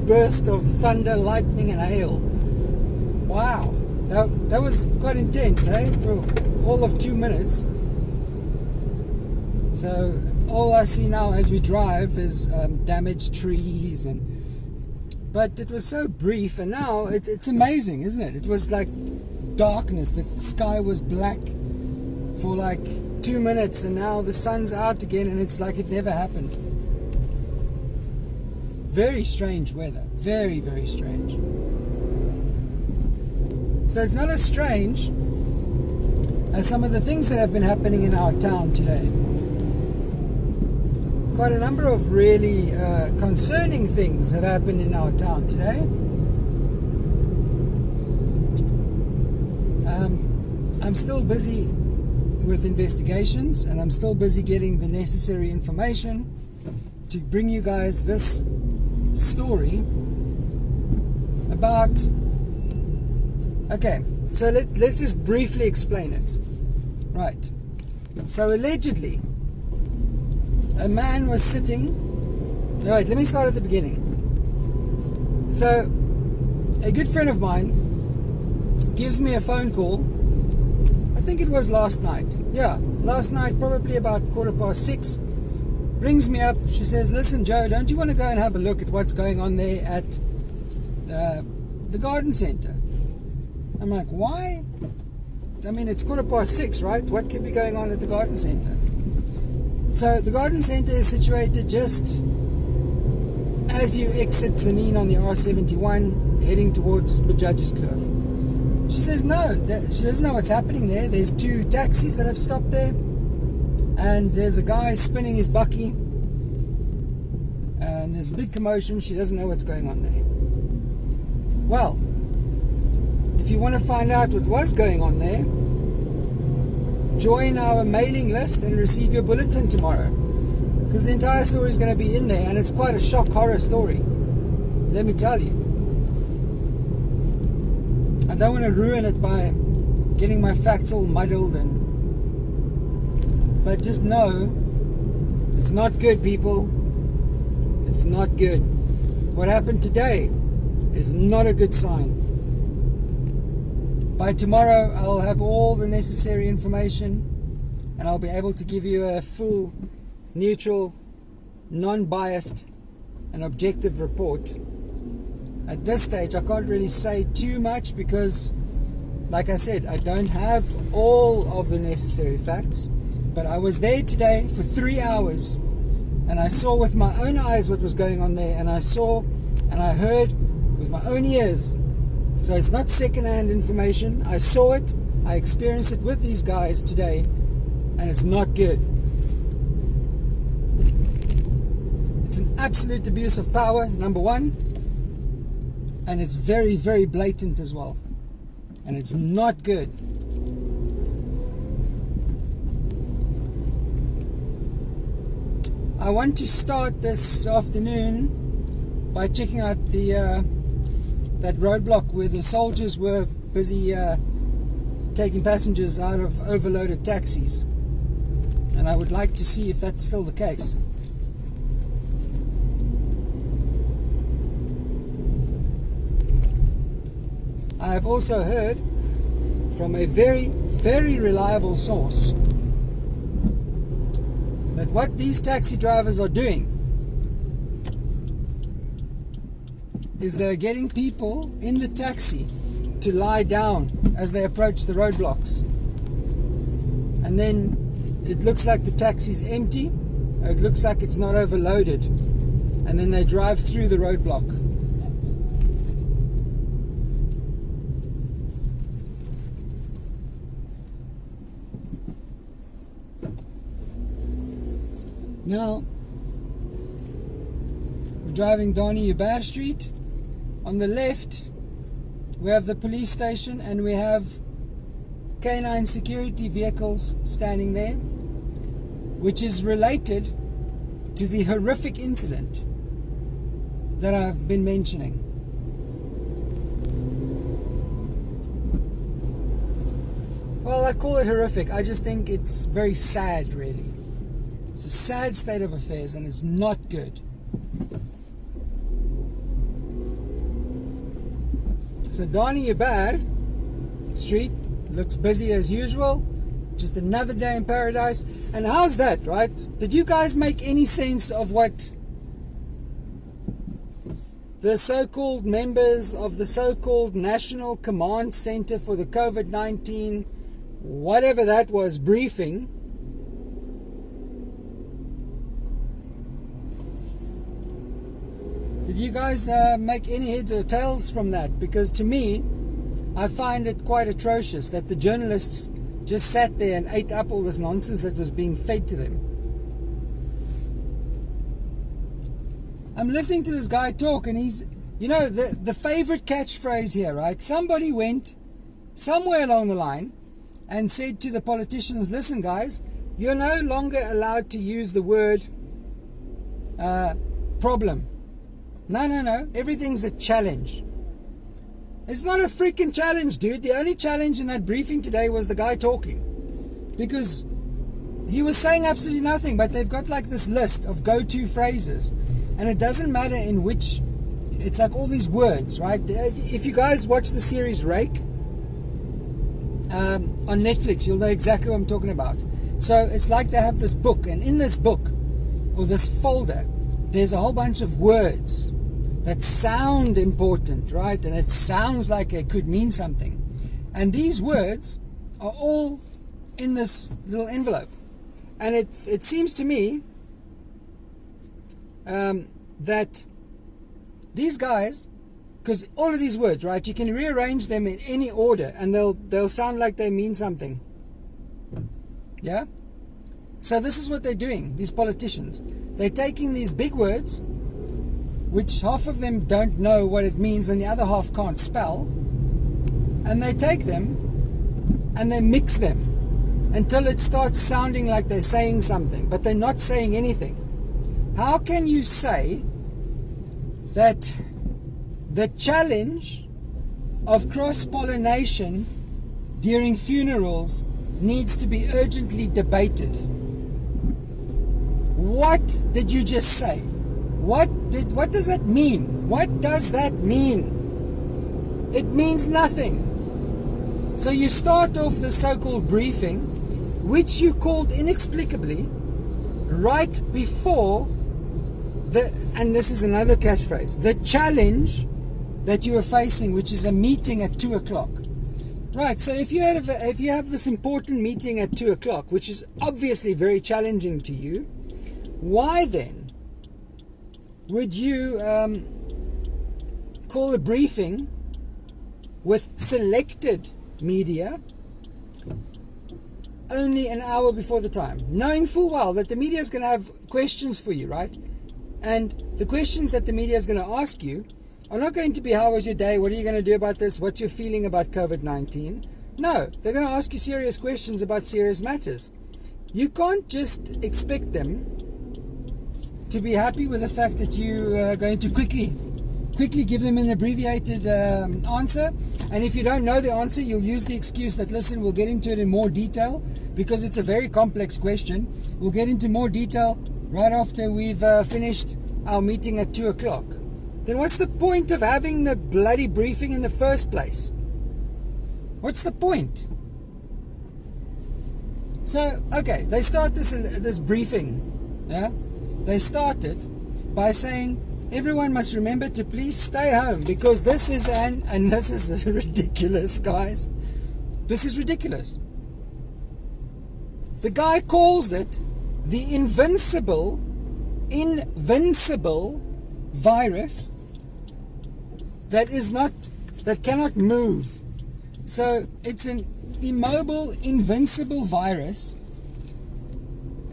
huge burst of thunder, lightning and hail. Wow, that was quite intense, for all of 2 minutes. So all I see now as we drive is damaged trees, but it was so brief, and now it's amazing, isn't it? It was like darkness. The sky was black for like 2 minutes, and now the sun's out again, and it's like it never happened. Very strange weather. Very, very strange. So it's not as strange as some of the things that have been happening in our town today. Quite a number of really concerning things have happened in our town today. I'm still busy with investigations, and I'm still busy getting the necessary information to bring you guys this story about... Okay, so let's just briefly explain it. Right. So allegedly, a man was sitting... No, wait, let me start at the beginning. So, a good friend of mine gives me a phone call. I think it was last night. Yeah, last night, probably about 6:15. Rings me up. She says, "Listen, Joe, don't you want to go and have a look at what's going on there at the garden center?" I'm like, why? I mean, it's 6:15, right? What could be going on at the garden center? So the garden center is situated just as you exit Tzaneen on the R71, heading towards the Judge's Cliff. She says no, she doesn't know what's happening there. There's 2 taxis that have stopped there, and there's a guy spinning his bucky, and there's a big commotion. She doesn't know what's going on there. Well, if you want to find out what was going on there, join our mailing list and receive your bulletin tomorrow, because the entire story is going to be in there, and it's quite a shock horror story, let me tell you. I don't want to ruin it by getting my facts all muddled, but just know it's not good, people. It's not good. What happened today is not a good sign. By tomorrow, I'll have all the necessary information, and I'll be able to give you a full, neutral, non-biased, and objective report. At this stage, I can't really say too much because, like I said, I don't have all of the necessary facts. But I was there today for 3 hours, and I saw with my own eyes what was going on there, and I saw and I heard with my own ears. So it's not second-hand information. I saw it, I experienced it with these guys today, and it's not good. It's an absolute abuse of power, number one, and it's very, very blatant as well, and it's not good. I want to start this afternoon by checking out that roadblock where the soldiers were busy taking passengers out of overloaded taxis, and I would like to see if that's still the case. I have also heard from a very, very reliable source that what these taxi drivers are doing is they're getting people in the taxi to lie down as they approach the roadblocks, and then it looks like the taxi's empty, or it looks like it's not overloaded, and then they drive through the roadblock. Now, we're driving down Ubar Street. On the left, we have the police station, and we have canine security vehicles standing there, which is related to the horrific incident that I've been mentioning. Well, I call it horrific. I just think it's very sad, really. It's a sad state of affairs, and it's not good. So Dani Ubar Street looks busy as usual. Just another day in paradise. And how's that, right? Did you guys make any sense of what the so-called members of the so-called National Command Center for the COVID-19, whatever that was, briefing? Did you guys make any heads or tails from that? Because to me, I find it quite atrocious that the journalists just sat there and ate up all this nonsense that was being fed to them. I'm listening to this guy talk, and he's, you know, the favorite catchphrase here, right? Somebody went somewhere along the line and said to the politicians, listen guys, you're no longer allowed to use the word problem. No, everything's a challenge. It's not a freaking challenge, dude. The only challenge in that briefing today was the guy talking, because he was saying absolutely nothing, but they've got like this list of go-to phrases, and it doesn't matter in which, it's like all these words, right? If you guys watch the series Rake on Netflix, you'll know exactly what I'm talking about. So it's like they have this book, and in this book, or this folder, there's a whole bunch of words that sound important, right? And it sounds like it could mean something. And these words are all in this little envelope. And it seems to me that these guys, because all of these words, right, you can rearrange them in any order and they'll sound like they mean something. Yeah? So this is what they're doing, these politicians. They're taking these big words, which half of them don't know what it means and the other half can't spell, and they take them and they mix them until it starts sounding like they're saying something, but they're not saying anything. How can you say that the challenge of cross-pollination during funerals needs to be urgently debated? What did you just say? What does that mean? What does that mean? It means nothing. So you start off the so-called briefing, which you called inexplicably right before and this is another catchphrase, the challenge that you are facing, which is a meeting at 2 o'clock. Right, so if you have this important meeting at 2 o'clock, which is obviously very challenging to you, why then would you call a briefing with selected media only an hour before the time, knowing full well that the media is going to have questions for you, right? And the questions that the media is going to ask you are not going to be, how was your day? What are you going to do about this? What's your feeling about COVID-19? No, they're going to ask you serious questions about serious matters. You can't just expect them to be happy with the fact that you are going to quickly give them an abbreviated answer. And if you don't know the answer, you'll use the excuse that, listen, we'll get into it in more detail because it's a very complex question. We'll get into more detail right after we've finished our meeting at 2 o'clock. Then what's the point of having the bloody briefing in the first place? What's the point? So, okay, they start this briefing, yeah? They started by saying, everyone must remember to please stay home because this is and this is ridiculous, guys. This is ridiculous. The guy calls it the invincible virus that cannot move. So it's an immobile, invincible virus,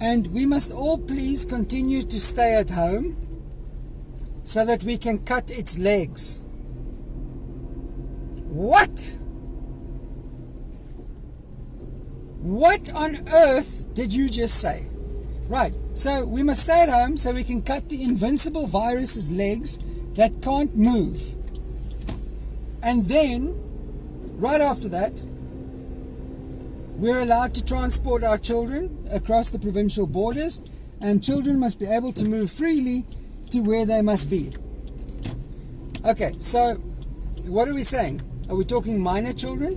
and we must all please continue to stay at home so that we can cut its legs. What? What on earth did you just say? Right, so we must stay at home so we can cut the invincible virus's legs that can't move. And then, right after that, we're allowed to transport our children across the provincial borders, and children must be able to move freely to where they must be. Okay, so what are we saying? Are we talking minor children?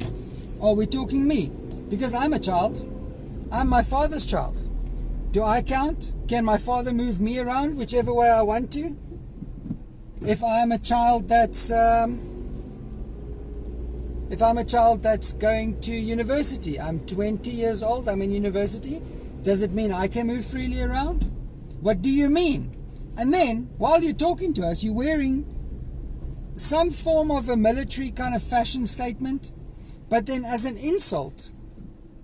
Or are we talking me? Because I'm a child. I'm my father's child. Do I count? Can my father move me around whichever way I want to? If I'm a child that's going to university, I'm 20 years old, I'm in university, does it mean I can move freely around? What do you mean? And then, while you're talking to us, you're wearing some form of a military kind of fashion statement, but then as an insult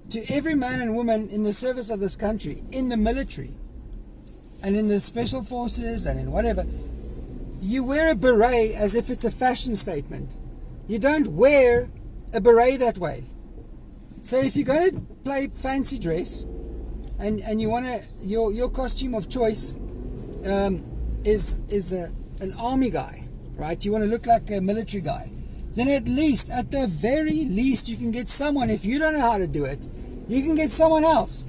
to every man and woman in the service of this country, in the military, and in the special forces, and in whatever, you wear a beret as if it's a fashion statement. You don't wear a beret that way. So if you're going to play fancy dress, and you want to, your costume of choice is an army guy, right? You want to look like a military guy. Then at the very least, you can get someone, if you don't know how to do it, you can get someone else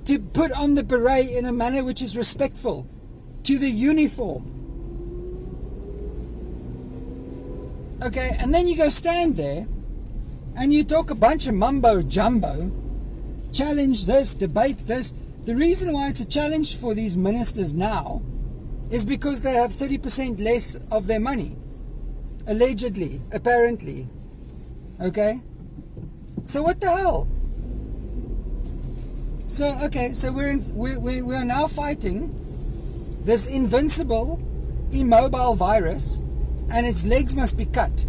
to put on the beret in a manner which is respectful to the uniform. Okay, and then you go stand there and you talk a bunch of mumbo jumbo, challenge this, debate this. The reason why it's a challenge for these ministers now is because they have 30% less of their money. Allegedly, apparently. Okay? So what the hell? So we are now fighting this invincible, immobile virus, and its legs must be cut.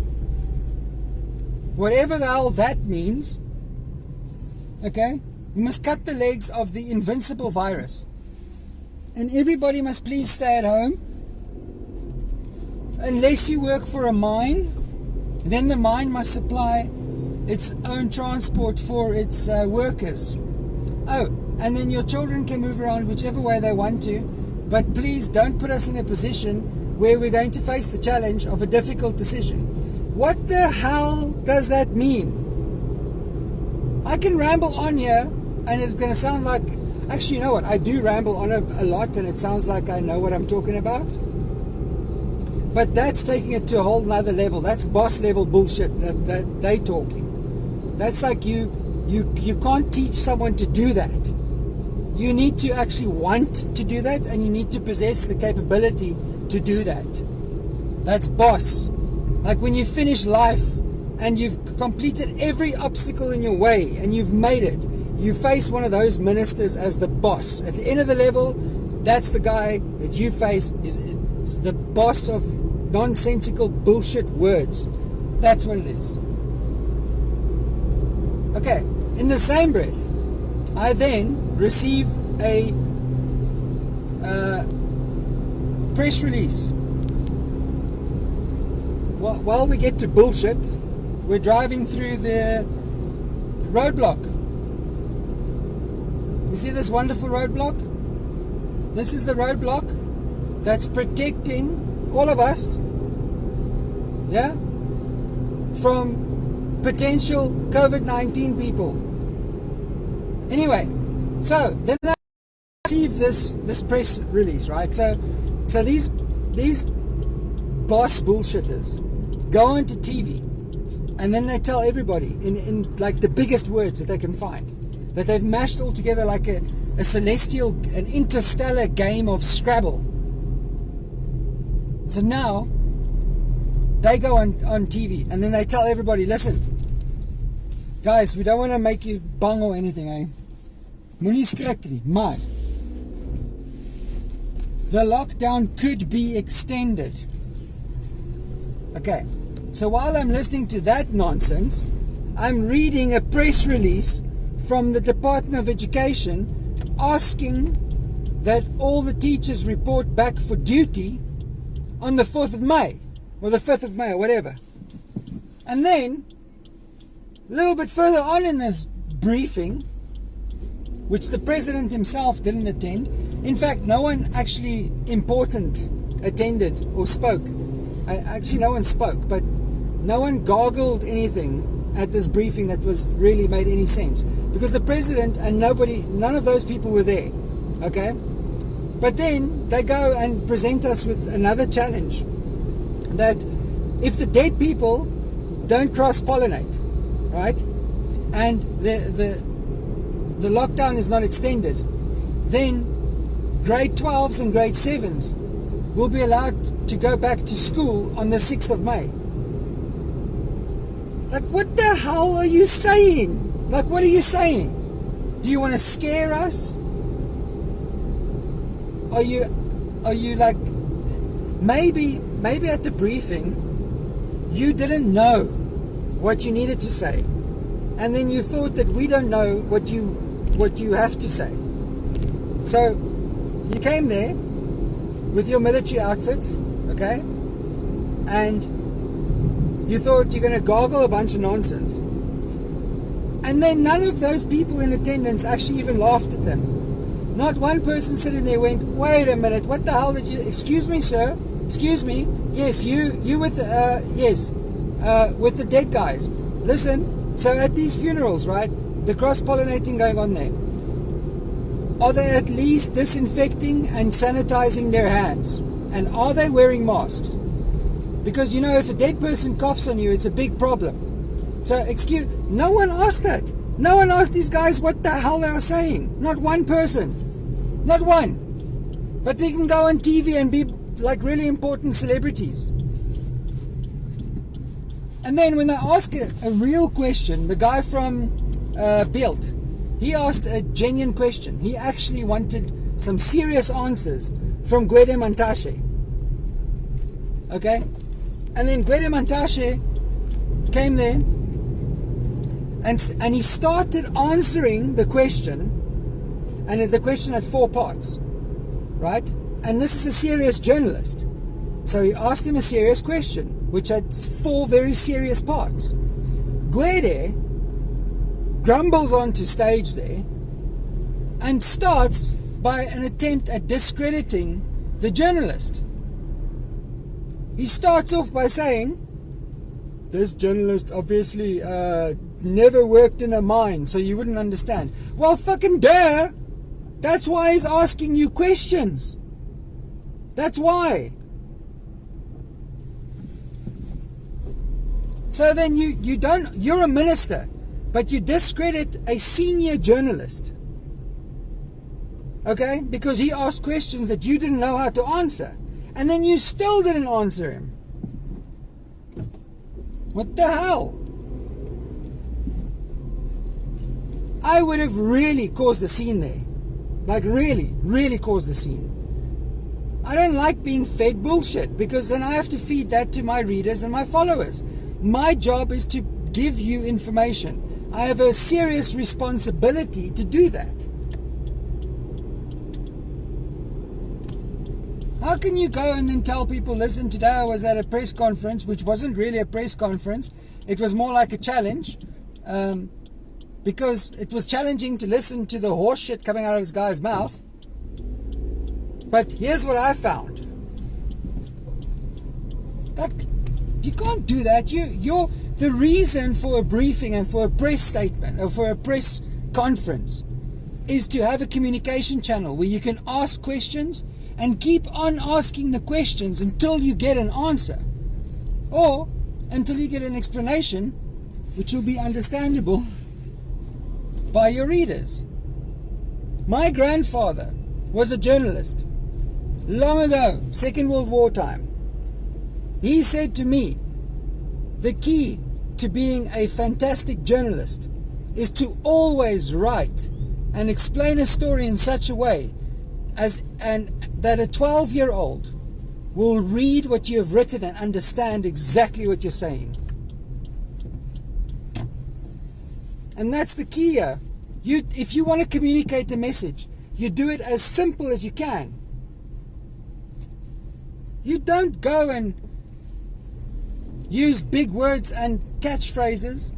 Whatever the hell that means. Okay? We must cut the legs of the invincible virus. And everybody must please stay at home. Unless you work for a mine, then the mine must supply its own transport for its workers. Oh, and then your children can move around whichever way they want to, but please don't put us in a position where we're going to face the challenge of a difficult decision. What the hell does that mean? I can ramble on here, and it's going to sound like... Actually, you know what? I do ramble on a lot, and it sounds like I know what I'm talking about. But that's taking it to a whole nother level. That's boss level bullshit that they talking. That's like you can't teach someone to do that. You need to actually want to do that, and you need to possess the capability to do that. That's boss. Like when you finish life and you've completed every obstacle in your way and you've made it, you face one of those ministers as the boss. At the end of the level, that's the guy that you face, is the boss of nonsensical bullshit words. That's what it is. Okay, in the same breath, I then receive a press release. While we get to bullshit, we're driving through the roadblock. You see this wonderful roadblock? This is the roadblock that's protecting all of us, yeah, from potential COVID-19 people. Anyway, so then I receive this press release, right? So these boss bullshitters go onto TV, and then they tell everybody in like the biggest words that they can find that they've mashed all together like an interstellar game of Scrabble. So now they go on TV, and then they tell everybody, listen, guys, we don't want to make you bang or anything, eh? Moenie skrik nie, maar the lockdown could be extended. Okay, so while I'm listening to that nonsense, I'm reading a press release from the Department of Education asking that all the teachers report back for duty on the 4th of May, or the 5th of May, or whatever. And then, a little bit further on in this briefing, which the President himself didn't attend, in fact, no one actually important attended or spoke. Actually, no one spoke, but no one gargled anything at this briefing that was really made any sense, because the President and none of those people were there. Okay, but then they go and present us with another challenge, that if the dead people don't cross-pollinate, right? And the lockdown is not extended, then grade 12s and grade 7s will be allowed to go back to school on the 6th of May. Like, what the hell are you saying? Like, what are you saying? Do you want to scare us? Are you like, maybe at the briefing you didn't know what you needed to say, and then you thought that we don't know what you have to say. So you came there with your military outfit, okay, and you thought you're going to gargle a bunch of nonsense, and then none of those people in attendance actually even laughed at them. Not one person sitting there went, wait a minute, what the hell did you, excuse me, sir, excuse me, yes, you with the, with the dead guys. Listen, so at these funerals, right, the cross-pollinating going on there, are they at least disinfecting and sanitizing their hands? And are they wearing masks? Because, you know, if a dead person coughs on you, it's a big problem. So, no one asked that. No one asked these guys what the hell they are saying. Not one person. Not one. But we can go on TV and be like really important celebrities. And then when they ask a real question, the guy from Built, he asked a genuine question. He actually wanted some serious answers from Gwede Mantashe. Okay? And then Gwede Mantashe came there and he started answering the question, and the question had 4 parts, right? And this is a serious journalist. So he asked him a serious question, which had 4 very serious parts. Gwede grumbles onto stage there and starts by an attempt at discrediting the journalist. He starts off by saying, this journalist obviously never worked in a mine, so you wouldn't understand. Well, fucking duh! That's why he's asking you questions. That's why. So then you're a minister, but you discredit a senior journalist. Okay? Because he asked questions that you didn't know how to answer. And then you still didn't answer him. What the hell? I would have really caused a scene there. Like really, really caused the scene. I don't like being fed bullshit, because then I have to feed that to my readers and my followers. My job is to give you information. I have a serious responsibility to do that. How can you go and then tell people, listen, today I was at a press conference, which wasn't really a press conference. It was more like a challenge, because it was challenging to listen to the horse shit coming out of this guy's mouth. But here's what I found. Like, you can't do that. You're the reason for a briefing and for a press statement or for a press conference is to have a communication channel where you can ask questions and keep on asking the questions until you get an answer, or until you get an explanation which will be understandable by your readers. My grandfather was a journalist long ago, Second World War time. He said to me, the key to being a fantastic journalist is to always write and explain a story in such a way and that a 12-year-old will read what you have written and understand exactly what you're saying. And that's the key here. If you want to communicate a message, you do it as simple as you can. You don't go and use big words and catchphrases.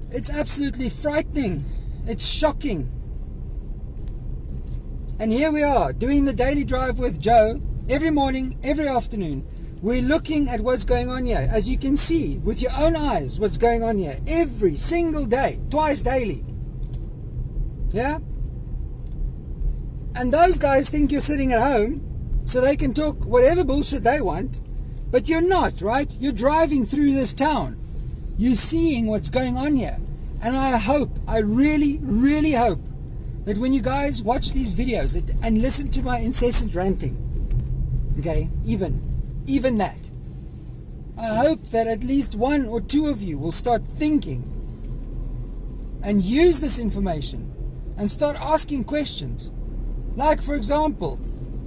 It's absolutely frightening. It's shocking. And here we are, doing the daily drive with Joe, every morning, every afternoon. We're looking at what's going on here. As you can see with your own eyes what's going on here. Every single day, twice daily. Yeah? And those guys think you're sitting at home so they can talk whatever bullshit they want. But you're not, right? You're driving through this town. You're seeing what's going on here. And I really, really hope that when you guys watch these videos and listen to my incessant ranting, okay, even that, I hope that at least one or two of you will start thinking and use this information and start asking questions. Like, for example,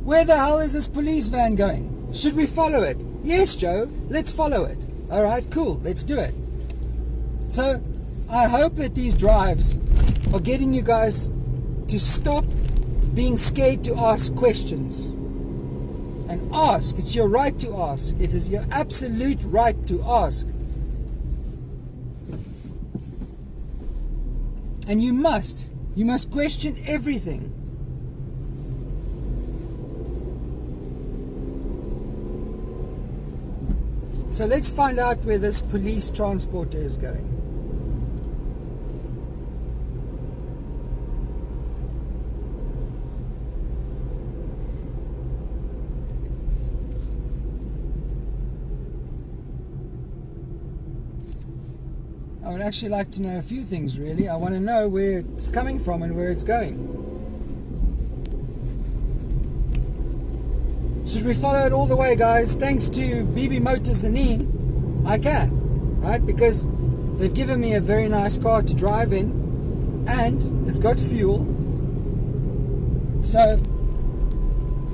where the hell is this police van going? Should we follow it? Yes, Joe, let's follow it. All right, cool, let's do it. So I hope that these drives are getting you guys to stop being scared to ask questions. And ask. It's your right to ask. It is your absolute right to ask. And you must question everything. So let's find out where this police transporter is going. I would actually like to know a few things, really. I want to know where it's coming from and where it's going. Should we follow it all the way, guys? Thanks to BB Motors Tzaneen, I can, right? Because they've given me a very nice car to drive in, and it's got fuel. So,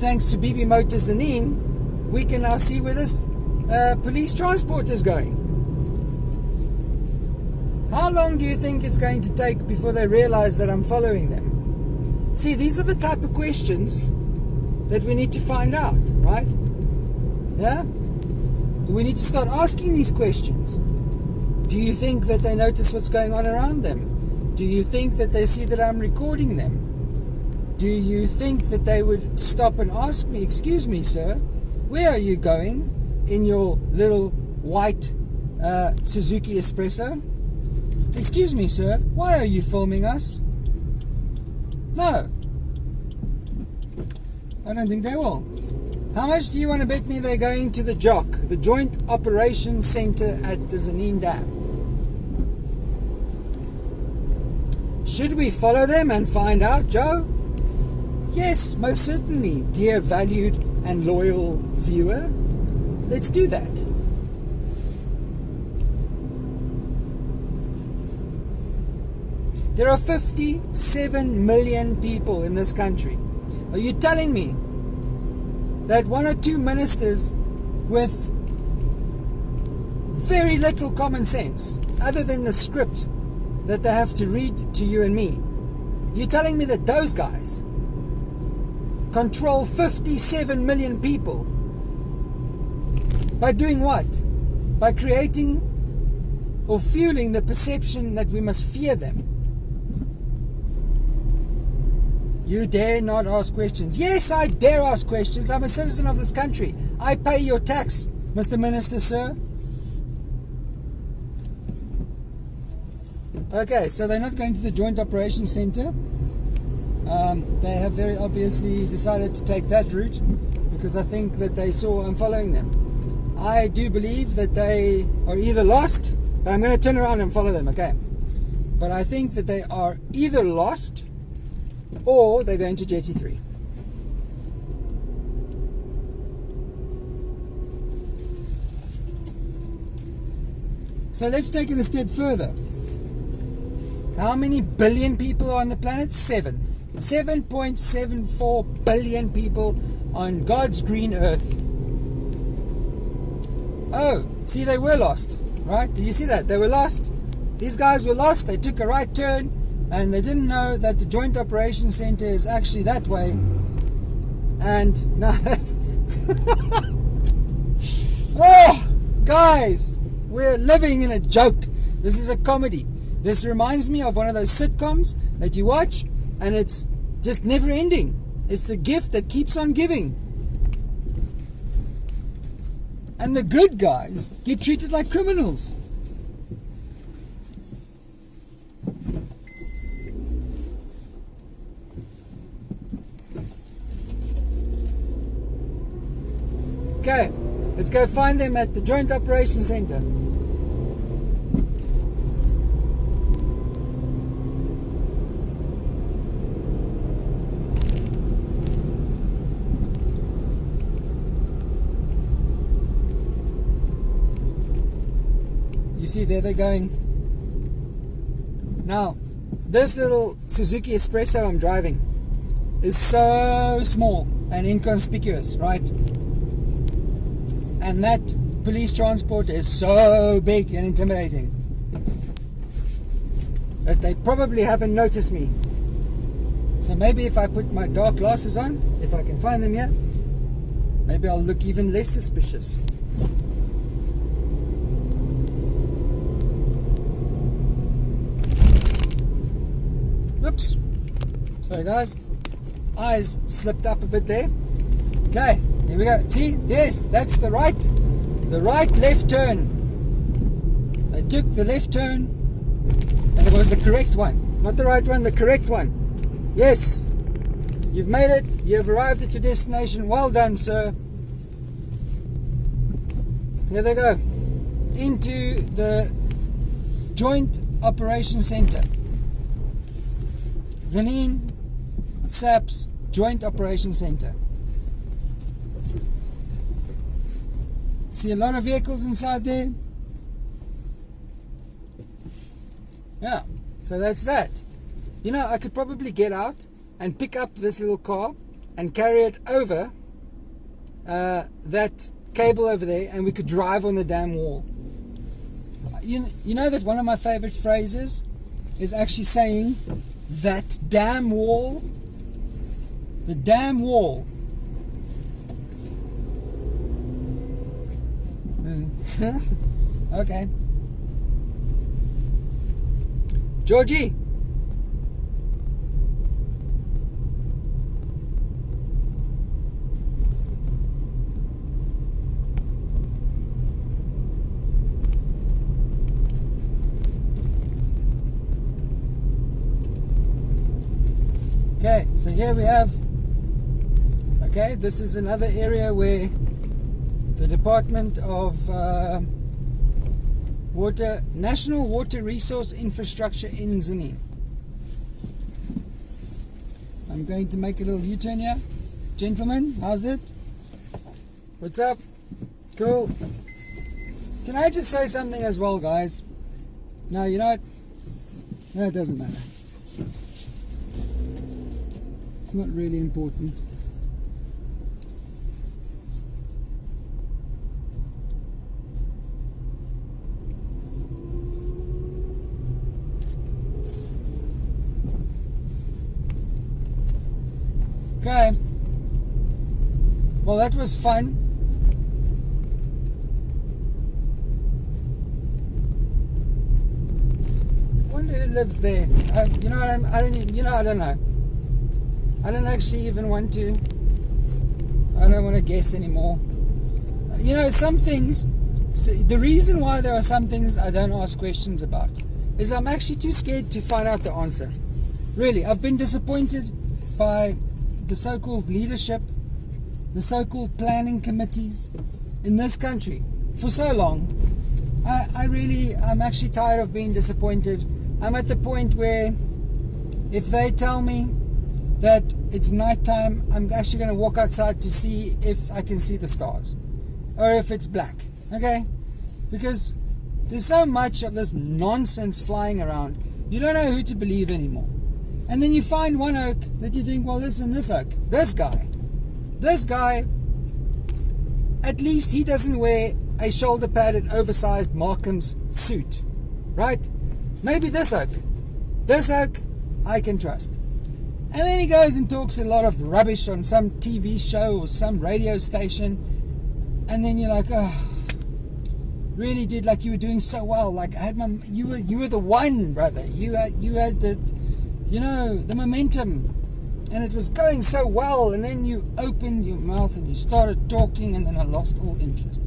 thanks to BB Motors Tzaneen, we can now see where this police transport is going. How long do you think it's going to take before they realize that I'm following them? See, these are the type of questions that we need to find out, right? Yeah? We need to start asking these questions. Do you think that they notice what's going on around them? Do you think that they see that I'm recording them? Do you think that they would stop and ask me, excuse me, sir, where are you going in your little white Suzuki Espresso? Excuse me, sir, why are you filming us? No. I don't think they will. How much do you want to bet me they're going to the JOC, the Joint Operations Center at the Tzaneen Dam? Should we follow them and find out, Joe? Yes, most certainly, dear valued and loyal viewer. Let's do that. There are 57 million people in this country. Are you telling me that one or two ministers with very little common sense, other than the script that they have to read to you and me, you're telling me that those guys control 57 million people by doing what? By creating or fueling the perception that we must fear them. You dare not ask questions. Yes, I dare ask questions. I'm a citizen of this country. I pay your tax, Mr. Minister, sir. Okay, so they're not going to the Joint Operations Center. They have very obviously decided to take that route because I think that they saw I'm following them. I do believe that they are either lost, but I'm going to turn around and follow them, okay? But I think that they are either lost or they're going to Jetty 3. So let's take it a step further. How many billion people are on the planet? 7.74 billion people on God's green earth. Oh, see, they were lost, right? Did you see that? They were lost. These guys were lost. They took a right turn and they didn't know that the Joint Operations Center is actually that way. And now, oh, guys, we're living in a joke. This is a comedy. This reminds me of one of those sitcoms that you watch and it's just never ending. It's the gift that keeps on giving. And the good guys get treated like criminals. Okay, Let's go find them at the Joint Operations Center. You see, there they're going. Now, this little Suzuki Espresso I'm driving is so small and inconspicuous, right? And that police transport is so big and intimidating that they probably haven't noticed me. So maybe if I put my dark glasses on, if I can find them here, maybe I'll look even less suspicious. Oops. Sorry guys. Eyes slipped up a bit there. Okay, here we go. See? Yes, that's the right left turn. They took the left turn and it was the correct one. Not the right one, the correct one. Yes. You've made it. You have arrived at your destination. Well done, sir. Here they go. Into the Joint Operations Center. Tzaneen SAP's Joint Operations Center. See a lot of vehicles inside there? Yeah, so that's that. You know, I could probably get out and pick up this little car and carry it over that cable over there, and we could drive on the damn wall. You know that one of my favorite phrases is actually saying that damn wall. The damn wall. Okay. Georgie. Okay, so here we have, okay, this is another area where the Department of National Water Resource Infrastructure in Tzaneen. I'm going to make a little U-turn here. Gentlemen, how's it? What's up? Cool. Can I just say something as well, guys? No, you know what? No, it doesn't matter. It's not really important. Okay. Well, that was fun. I wonder who lives there. You know what? I don't know. I don't actually even want to. I don't want to guess anymore. You know, some things. So the reason why there are some things I don't ask questions about is I'm actually too scared to find out the answer. Really, I've been disappointed by the so-called leadership, the so-called planning committees in this country for so long. I'm actually tired of being disappointed. I'm at the point where if they tell me that it's nighttime, I'm actually going to walk outside to see if I can see the stars or if it's black, okay? Because there's so much of this nonsense flying around, you don't know who to believe anymore. And then you find one oak that you think, well, listen, this oak, this guy, at least he doesn't wear a shoulder-padded, oversized Markham's suit, right? Maybe this oak, I can trust. And then he goes and talks a lot of rubbish on some TV show or some radio station, and then you're like, oh, really, dude? Like, you were doing so well. Like, you were the one, brother. You had the, you know, the momentum, and it was going so well. And then you opened your mouth and you started talking, and then I lost all interest.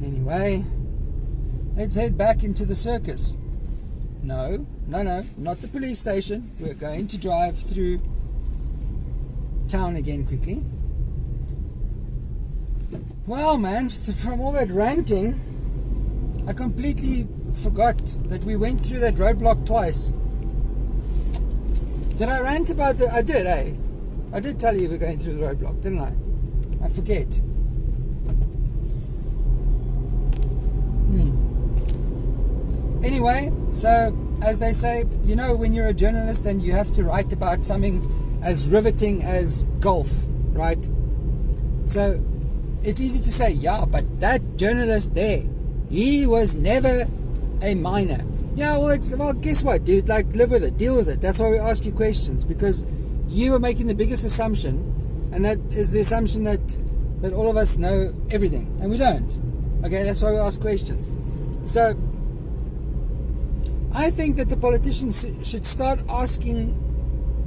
Anyway, let's head back into the circus. No, not the police station. We're going to drive through town again quickly. Well, man, from all that ranting, I completely forgot that we went through that roadblock twice. Did I rant about the... I did, eh? I did tell you we're going through the roadblock, didn't I? I forget. Anyway, so as they say, you know, when you're a journalist and you have to write about something as riveting as golf, right? So it's easy to say, yeah, but that journalist there, he was never a miner. Yeah, well, guess what, dude? Like, live with it, deal with it. That's why we ask you questions, because you are making the biggest assumption, and that is the assumption that all of us know everything, and we don't. Okay, that's why we ask questions. So I think that the politicians should start asking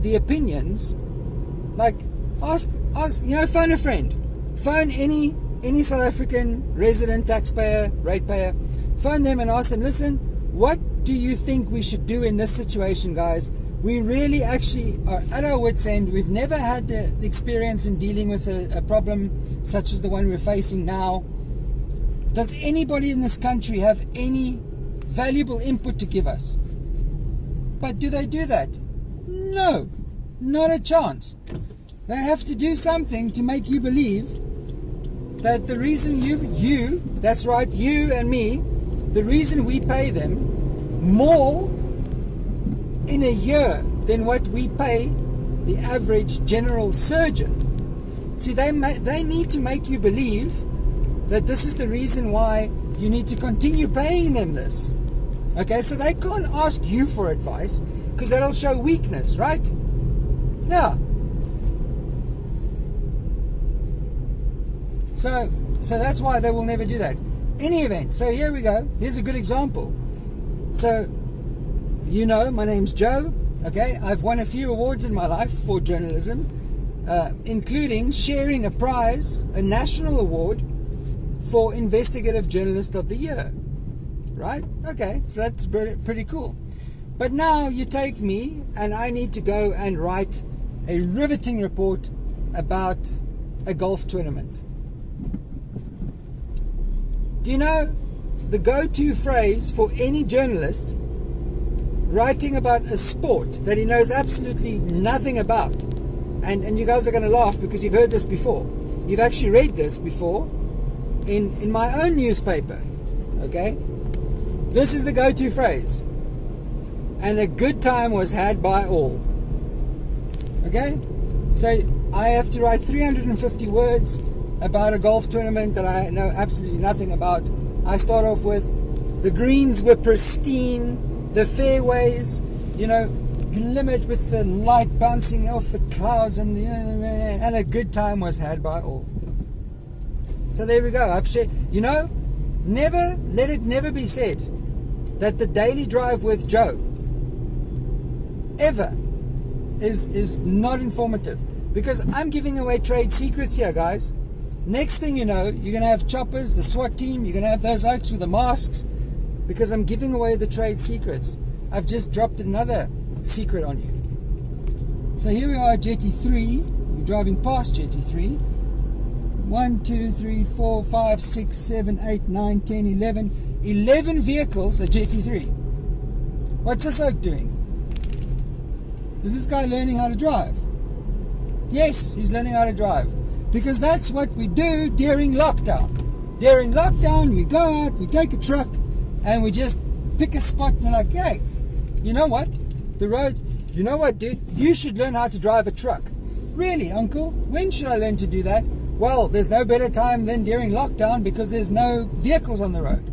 the opinions. Like, ask, you know, phone a friend. Phone any South African resident, taxpayer, ratepayer. Phone them and ask them, listen, what do you think we should do in this situation, guys? We really actually are at our wits' end. We've never had the experience in dealing with a problem such as the one we're facing now. Does anybody in this country have any valuable input to give us? But do they do that? No, not a chance. They have to do something to make you believe that the reason you, that's right, you and me, the reason we pay them more in a year than what we pay the average general surgeon. See, they need to make you believe that this is the reason why you need to continue paying them this. Okay, so they can't ask you for advice, because that'll show weakness, right? Yeah. So that's why they will never do that. Any event, so here we go. Here's a good example. So, you know, my name's Joe. Okay, I've won a few awards in my life for journalism, including sharing a prize, a national award, for Investigative Journalist of the Year. Right? Okay, so that's pretty cool. But now you take me and I need to go and write a riveting report about a golf tournament. Do you know the go-to phrase for any journalist writing about a sport that he knows absolutely nothing about? And you guys are going to laugh because you've heard this before. You've actually read this before in my own newspaper. Okay? This is the go-to phrase. And a good time was had by all. Okay? So I have to write 350 words about a golf tournament that I know absolutely nothing about. I start off with, the greens were pristine, the fairways, you know, glimmered with the light bouncing off the clouds, and a good time was had by all. So there we go. I've shared, you know, never, let it never be said that the daily drive with Joe ever is not informative, because I'm giving away trade secrets here, guys. Next thing you know, you're going to have choppers, the SWAT team, you're going to have those oaks with the masks, because I'm giving away the trade secrets. I've just dropped another secret on you. So here we are at Jetty 3. We're driving past Jetty 3. 1, 2, 3, 4, 5, 6, 7, 8, 9, 10, 11. 11 vehicles at Jetty 3. What's this oak doing? Is this guy learning how to drive? Yes, he's learning how to drive. Because that's what we do during lockdown. During lockdown, we go out, we take a truck, and we just pick a spot and we're like, hey, you know what? The road, you know what, dude? You should learn how to drive a truck. Really, uncle? When should I learn to do that? Well, there's no better time than during lockdown, because there's no vehicles on the road.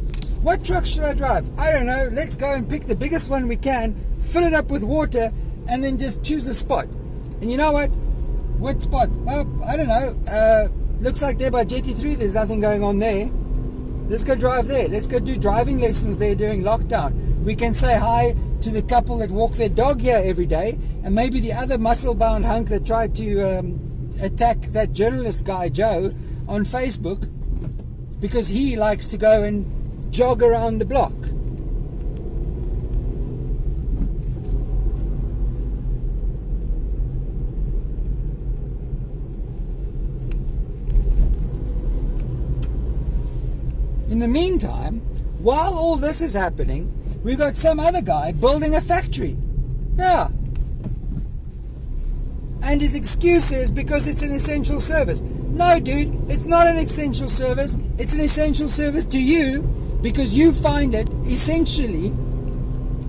What truck should I drive? I don't know. Let's go and pick the biggest one we can, fill it up with water, and then just choose a spot. And you know what? What spot? Well, I don't know. Looks like there by Jetty 3 there's nothing going on there. Let's go drive there. Let's go do driving lessons there during lockdown. We can say hi to the couple that walk their dog here every day, and maybe the other muscle-bound hunk that tried to attack that journalist guy, Joe, on Facebook, because he likes to go and jog around the block. In the meantime, while all this is happening, we've got some other guy building a factory. Yeah. And his excuse is because it's an essential service. No, dude, it's not an essential service. It's an essential service to you because you find it essentially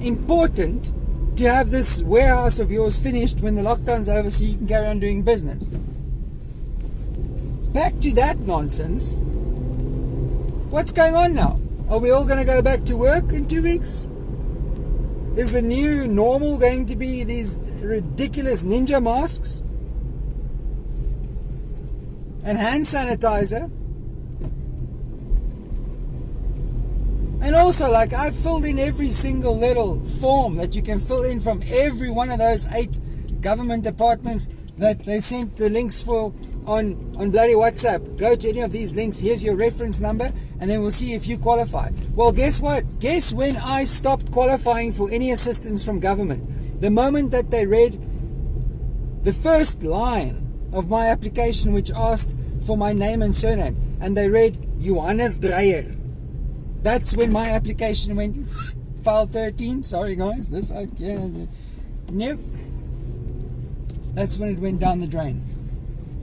important to have this warehouse of yours finished when the lockdown's over so you can carry on doing business. Back to that nonsense. What's going on now? Are we all going to go back to work in 2 weeks? Is the new normal going to be these ridiculous ninja masks? And hand sanitizer? And also, like, I've filled in every single little form that you can fill in from every one of those 8 government departments that they sent the links for on bloody WhatsApp. Go to any of these links. Here's your reference number, and then we'll see if you qualify. Well, guess what? Guess when I stopped qualifying for any assistance from government? The moment that they read the first line of my application, which asked for my name and surname, and they read Johannes Dreyer. That's when my application went file 13. Sorry guys, this nope. That's when it went down the drain.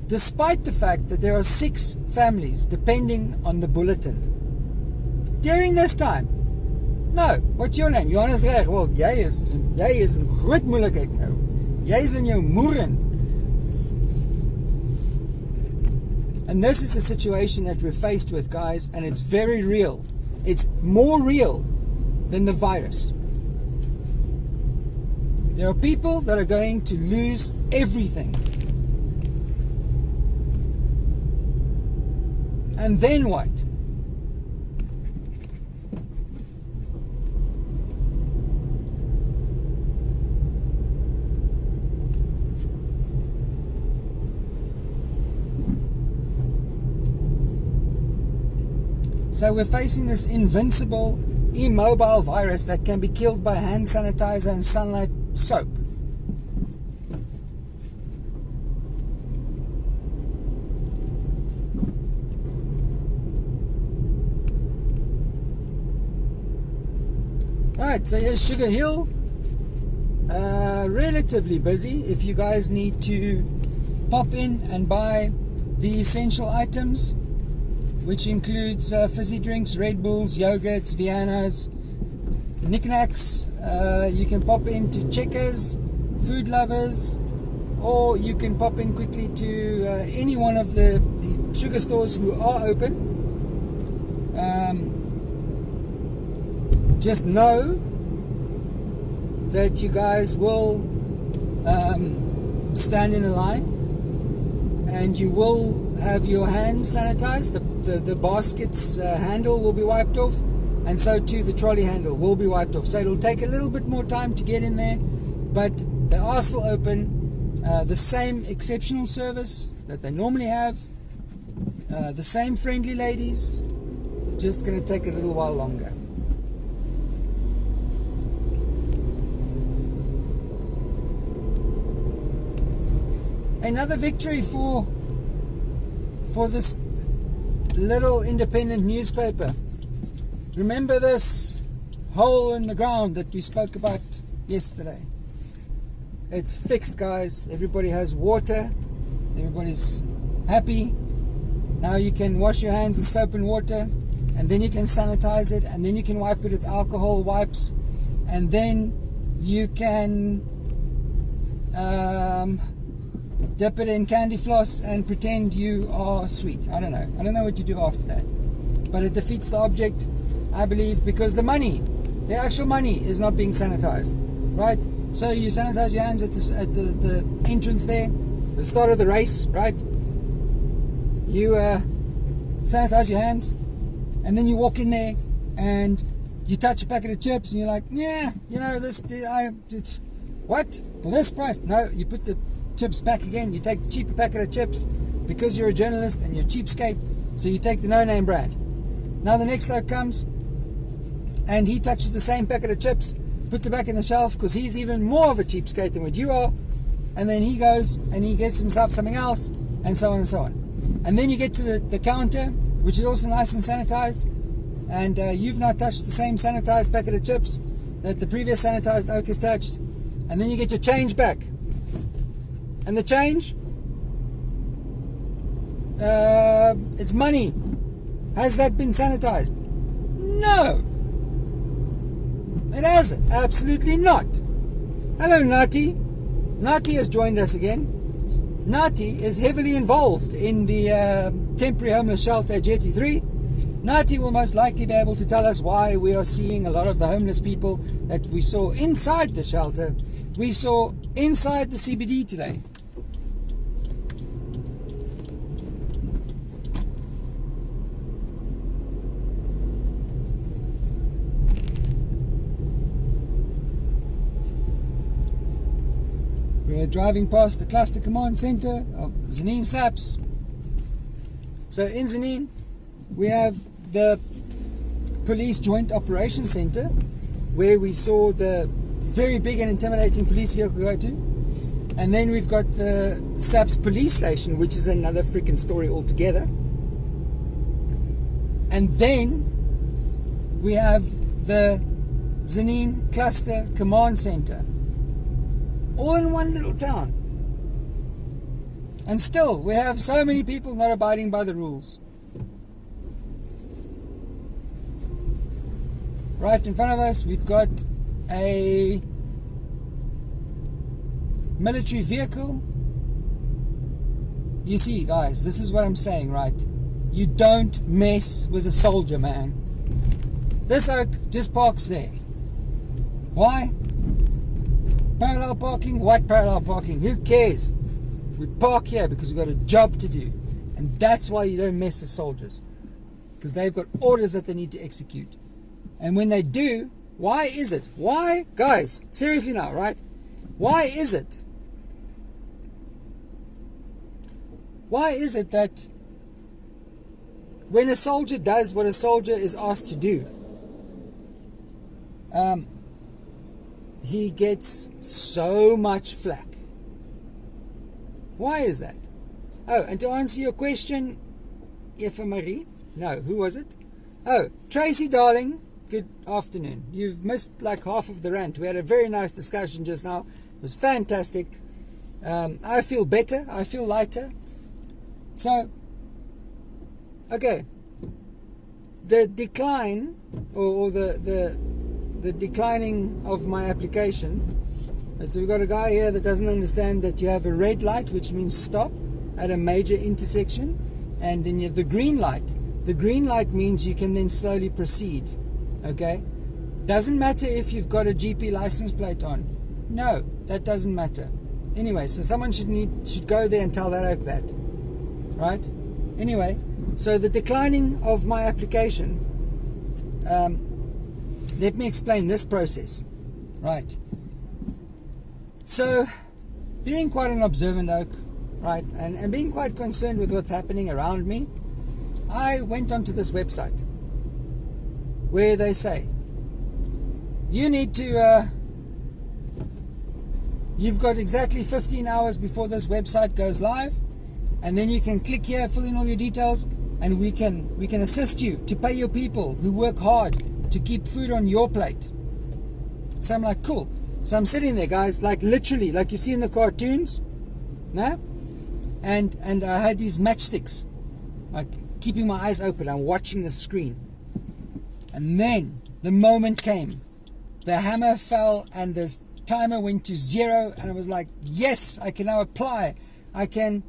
Despite the fact that there are 6 families depending on the bulletin. During this time, no, what's your name? Johannes Dreyer. Well, jy is in groot moeilikheid nou. Jy is in jou moeren. And this is the situation that we're faced with, guys, and it's very real. It's more real than the virus. There are people that are going to lose everything. And then what? So we're facing this invincible, immobile virus that can be killed by hand sanitizer and sunlight soap. Right, so here's Sugar Hill. Relatively busy. If you guys need to pop in and buy the essential items, which includes fizzy drinks, Red Bulls, yogurts, Viennas, knickknacks. You can pop into Checkers, Food Lovers, or you can pop in quickly to any one of the sugar stores who are open. Just know that you guys will stand in a line and you will have your hands sanitized. The basket's handle will be wiped off, and so too the trolley handle will be wiped off. So it'll take a little bit more time to get in there, but they are still open. The same exceptional service that they normally have, the same friendly ladies, just going to take a little while longer. Another victory for this little independent newspaper. Remember this hole in the ground that we spoke about yesterday? It's fixed, guys. Everybody has water. Everybody's happy. Now you can wash your hands with soap and water, and then you can sanitize it, and then you can wipe it with alcohol wipes, and then you can dip it in candy floss and pretend you are sweet. I don't know what you do after that, but it defeats the object, I believe, because the actual money is not being sanitized, right? So you sanitize your hands at the entrance there, the start of the race, right? You sanitize your hands, and then you walk in there and you touch a packet of chips and you're like, yeah, you know, what? For this price? No, you put the chips back again. You take the cheaper packet of chips because you're a journalist and you're a cheapskate, so you take the no-name brand. Now the next bloke comes and he touches the same packet of chips, puts it back in the shelf because he's even more of a cheapskate than what you are, and then he goes and he gets himself something else, and so on and so on. And then you get to the counter, which is also nice and sanitized, and you've now touched the same sanitized packet of chips that the previous sanitized oak has touched, and then you get your change back. And the change, it's money. Has that been sanitized? No, it hasn't. Absolutely not. Hello, Nati. Nati has joined us again. Nati is heavily involved in the temporary homeless shelter Jetty 3. Nati will most likely be able to tell us why we are seeing a lot of the homeless people that we saw inside the shelter, we saw inside the CBD today. We're driving past the Cluster Command Center of Tzaneen SAPS. So in Tzaneen, we have the Police Joint Operations Center, where we saw the very big and intimidating police vehicle go to. And then we've got the SAPS police station, which is another freaking story altogether. And then we have the Tzaneen Cluster Command Center, all in one little town. And still, we have so many people not abiding by the rules. Right in front of us, we've got a military vehicle. You see, guys, this is what I'm saying, right? You don't mess with a soldier, man. This oak just parks there. Why? Parallel parking? What parallel parking? Who cares? We park here because we've got a job to do. And that's why you don't mess with soldiers. Because they've got orders that they need to execute. And when they do, why is it? Why? Guys, seriously now, right? Why is it? Why is it that when a soldier does what a soldier is asked to do, he gets so much flack? Why is that? Oh, and to answer your question, Eva Marie, no, who was it? Oh, Tracy, darling, good afternoon. You've missed like half of the rant. We had a very nice discussion just now. It was fantastic. I feel better. I feel lighter. So, okay, the decline or the declining of my application. So we've got a guy here that doesn't understand that you have a red light, which means stop at a major intersection, and then you have the green light. The green light means you can then slowly proceed. Okay? Doesn't matter if you've got a GP license plate on. No, that doesn't matter. Anyway, so someone should go there and tell that oak that. Right? Anyway, so the declining of my application, let me explain this process. Right? So, being quite an observant oak, right, and being quite concerned with what's happening around me, I went onto this website where they say, you need to, you've got exactly 15 hours before this website goes live, and then you can click here, fill in all your details, and we can assist you to pay your people who work hard to keep food on your plate. So I'm like, cool. So I'm sitting there, guys, like literally, like you see in the cartoons, no? And I had these matchsticks, like keeping my eyes open. I'm watching the screen. And then the moment came. The hammer fell and the timer went to 0, and I was like, yes, I can now apply. I can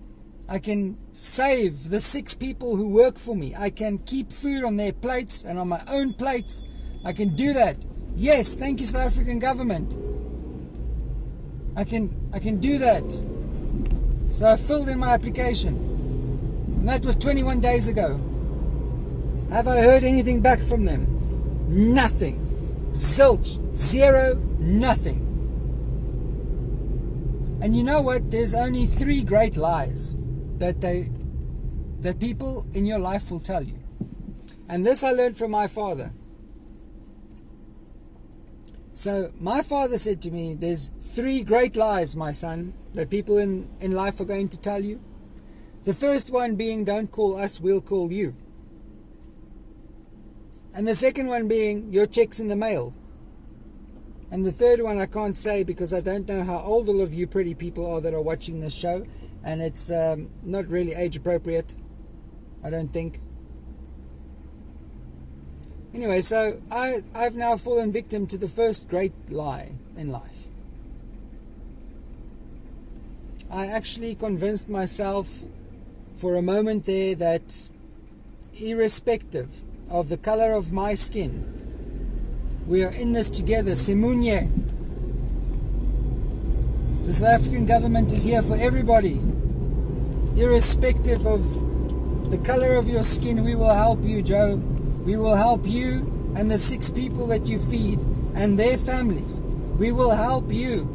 save the 6 people who work for me. I can keep food on their plates and on my own plates. I can do that. Yes, thank you, South African government. I can do that. So I filled in my application. And that was 21 days ago. Have I heard anything back from them? Nothing. Zilch. 0. Nothing. And you know what? There's only 3 great lies that people in your life will tell you. And this I learned from my father. So my father said to me, there's 3 great lies, my son, that people in life are going to tell you. The first one being, don't call us, we'll call you. And the second one being your check's in the mail. And the third one I can't say because I don't know how old all of you pretty people are that are watching this show. And it's not really age appropriate, I don't think. Anyway, so I've now fallen victim to the first great lie in life. I actually convinced myself for a moment there that irrespective of the color of my skin, we are in this together. Simunye. The South African government is here for everybody. Irrespective of the color of your skin, we will help you, Joe. We will help you and the 6 people that you feed and their families. We will help you.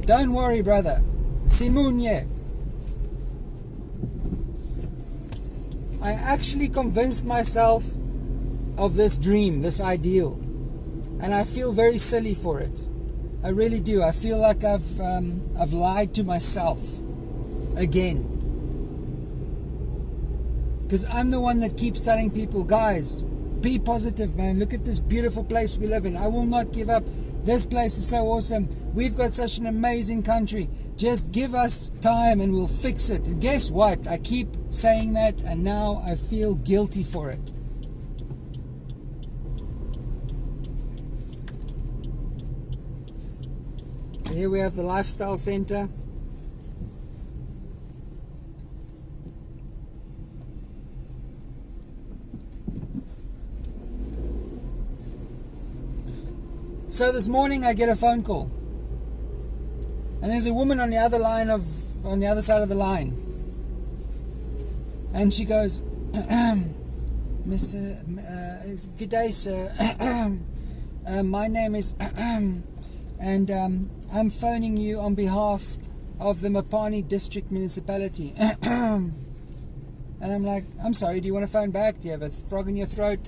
Don't worry, brother. Simunye. I actually convinced myself of this dream, this ideal. And I feel very silly for it. I really do. I feel like I've lied to myself again. Because I'm the one that keeps telling people, guys, be positive, man. Look at this beautiful place we live in. I will not give up. This place is so awesome. We've got such an amazing country. Just give us time and we'll fix it. And guess what? I keep saying that and now I feel guilty for it. So here we have the Lifestyle Center. So this morning I get a phone call. And there's a woman on the other side of the line. And she goes, good day, sir. My name is, and I'm phoning you on behalf of the Mopani District Municipality. And I'm like, I'm sorry, do you want to phone back? Do you have a frog in your throat?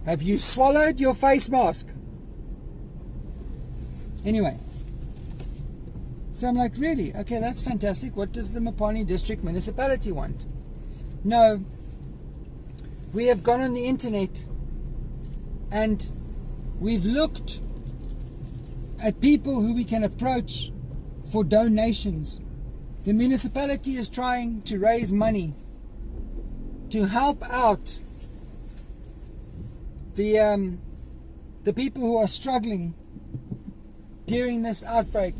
Have you swallowed your face mask? Anyway. So I'm like, really? Okay, that's fantastic. What does the Mopani District Municipality want? No. We have gone on the internet and we've looked at people who we can approach for donations. The municipality is trying to raise money to help out the people who are struggling during this outbreak.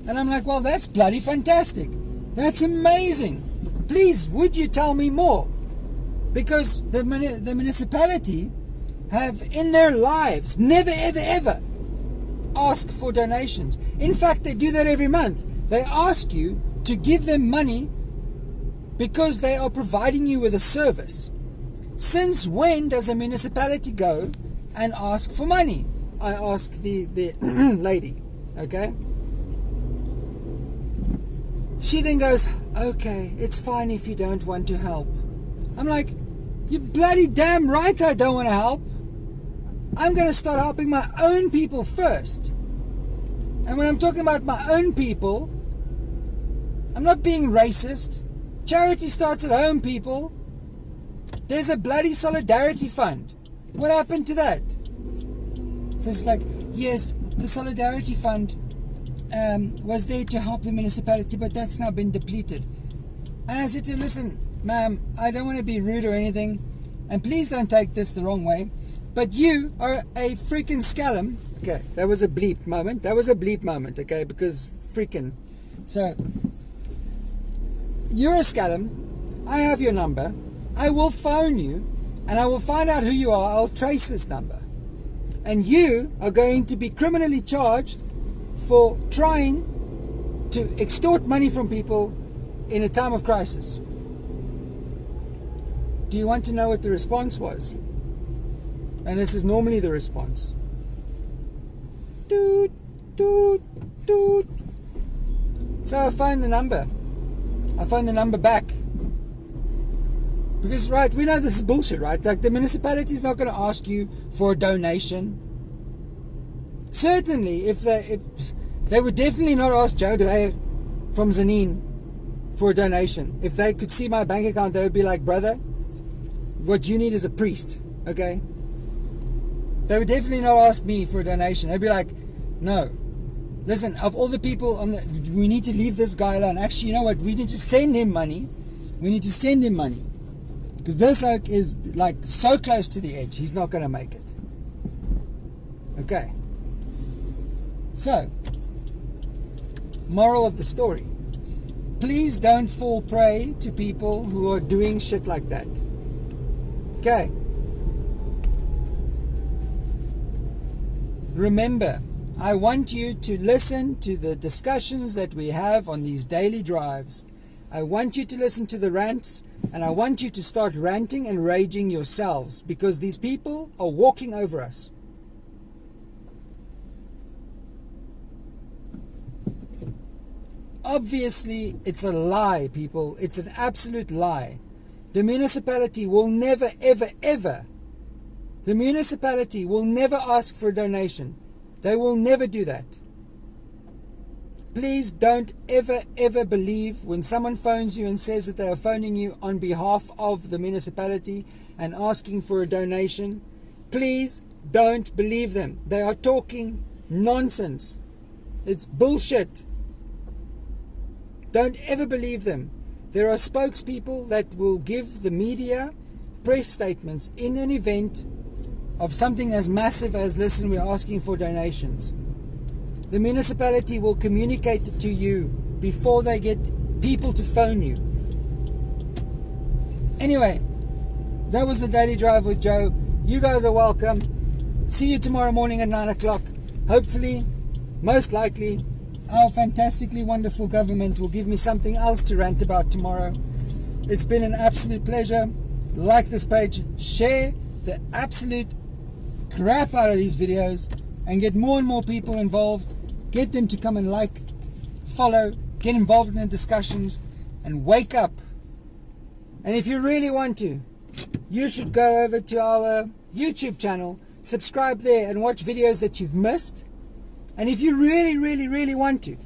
And I'm like, well, that's bloody fantastic. That's amazing. Please, would you tell me more? Because the municipality have in their lives never, ever, ever asked for donations. In fact, they do that every month. They ask you to give them money because they are providing you with a service. Since when does a municipality go and ask for money? I asked the lady, okay? She then goes, okay, it's fine if you don't want to help. I'm like, you bloody damn right I don't want to help. I'm going to start helping my own people first. And when I'm talking about my own people, I'm not being racist. Charity starts at home, people. There's a bloody solidarity fund. What happened to that? So it's like, yes, the solidarity fund was there to help the municipality, but that's now been depleted. And I said to her, listen, ma'am, I don't want to be rude or anything, and please don't take this the wrong way, but you are a freaking scallum. Okay, that was a bleep moment. Okay, because freaking. So, you're a scallum. I have your number. I will phone you, and I will find out who you are. I'll trace this number. And you are going to be criminally charged for trying to extort money from people in a time of crisis. Do you want to know what the response was? And this is normally the response. Doot, doot, doot. So I phoned the number. I phoned the number back. Because, right, we know this is bullshit, right? Like, the municipality is not going to ask you for a donation. Certainly, if they would definitely not ask Joe Dreyer from Tzaneen for a donation. If they could see my bank account, they would be like, brother, what you need is a priest, okay? They would definitely not ask me for a donation. They'd be like, no. Listen, of all the people we need to leave this guy alone. Actually, you know what? We need to send him money. We need to send him money. Because this oak is like so close to the edge. He's not going to make it. Okay. So, moral of the story. Please don't fall prey to people who are doing shit like that. Okay. Remember, I want you to listen to the discussions that we have on these daily drives. I want you to listen to the rants, and I want you to start ranting and raging yourselves, because these people are walking over us. Obviously, it's a lie, people. It's an absolute lie. The municipality will never, ever, ever, the municipality will never ask for a donation. They will never do that. Please don't ever, ever believe when someone phones you and says that they are phoning you on behalf of the municipality and asking for a donation. Please don't believe them. They are talking nonsense. It's bullshit. Don't ever believe them. There are spokespeople that will give the media press statements in an event of something as massive as, listen, we're asking for donations. The municipality will communicate it to you before they get people to phone you. Anyway, that was the Daily Drive with Joe. You guys are welcome. See you tomorrow morning at 9 o'clock. Hopefully, most likely, our fantastically wonderful government will give me something else to rant about tomorrow. It's been an absolute pleasure. Like this page, share the absolute crap out of these videos, and get more and more people involved. Get them to come and like, follow, get involved in the discussions, and wake up. And if you really want to, you should go over to our YouTube channel, subscribe there, and watch videos that you've missed. And if you really, really, really want to,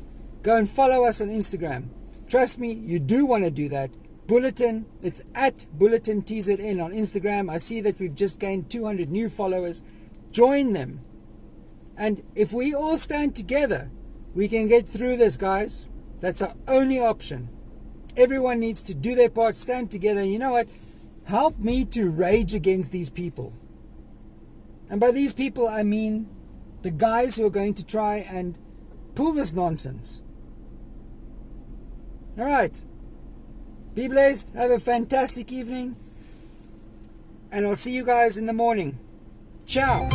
go and follow us on Instagram. Trust me, you do want to do that. Bulletin, it's at Bulletin TZN on Instagram. I see that we've just gained 200 new followers. Join them. And if we all stand together, we can get through this, guys. That's our only option. Everyone needs to do their part, stand together. And you know what? Help me to rage against these people. And by these people, I mean the guys who are going to try and pull this nonsense. All right. Be blessed. Have a fantastic evening. And I'll see you guys in the morning. Ciao.